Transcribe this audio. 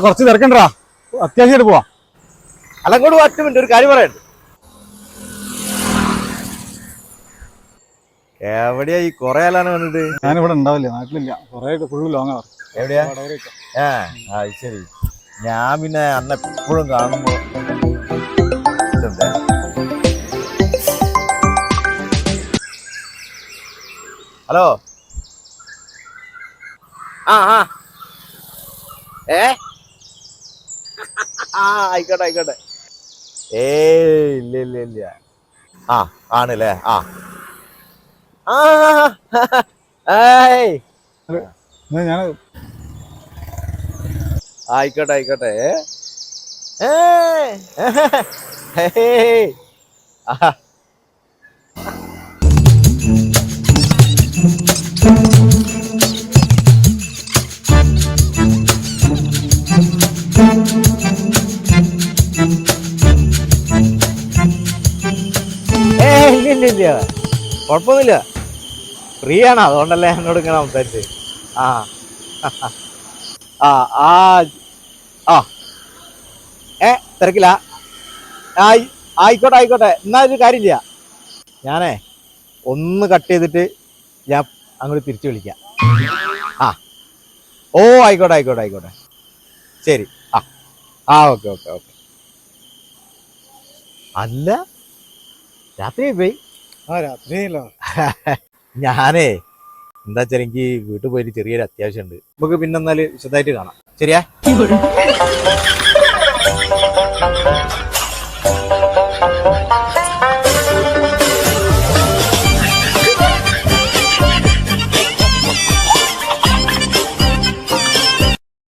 കുറച്ച് തിരക്കണ്ടാ, അത്യാവശ്യമായിട്ട് പോവാ. അല്ല അങ്ങോട്ട് 10 മിനിറ്റ് ഒരു കാര്യം പറയാനുണ്ട്. എവിടെയാ ഈ കൊറേ ആളാണ് കണ്ടിട്ട്? ഞാനിവിടെ ഉണ്ടാവില്ല, നാട്ടിലില്ല, കൊറേ ഫുള്ള് ലോങ്ങാ. എവിടെയാ? ശരി. ഞാൻ പിന്നെ അന്ന് എപ്പോഴും കാണുമ്പോ ഹലോ. ആയിക്കോട്ടെ ആയിക്കോട്ടെ. ഇല്ല ഇല്ല ഇല്ല. ആണല്ലേ. ഞാൻ ആയിക്കോട്ടെ ആയിക്കോട്ടെ. ഇല്ല കുഴപ്പമൊന്നുമില്ല, ഫ്രീ ആണ്, അതുകൊണ്ടല്ലേ എന്നോട് ഇങ്ങനെ സംസാരിച്ച്. തിരക്കില്ല. ആയിക്കോട്ടെ ആയിക്കോട്ടെ. എന്നാ ഒരു കാര്യം ചെയ്യാം, ഞാനേ ഒന്ന് കട്ട് ചെയ്തിട്ട് ഞാൻ അങ്ങോട്ട് തിരിച്ചു വിളിക്കാം. ആയിക്കോട്ടെ ആയിക്കോട്ടെ ആയിക്കോട്ടെ. ശരി. Okay okay okay. അല്ല രാത്രി പോയി? രാത്രിയല്ലോ. ഞാനേ എന്താ വെച്ചാൽ എനിക്ക് വീട്ടിൽ പോയിട്ട് ചെറിയൊരു അത്യാവശ്യമുണ്ട്. നമുക്ക് പിന്നെ എന്നാല് വിശദമായിട്ട് കാണാം. ശരിയാ?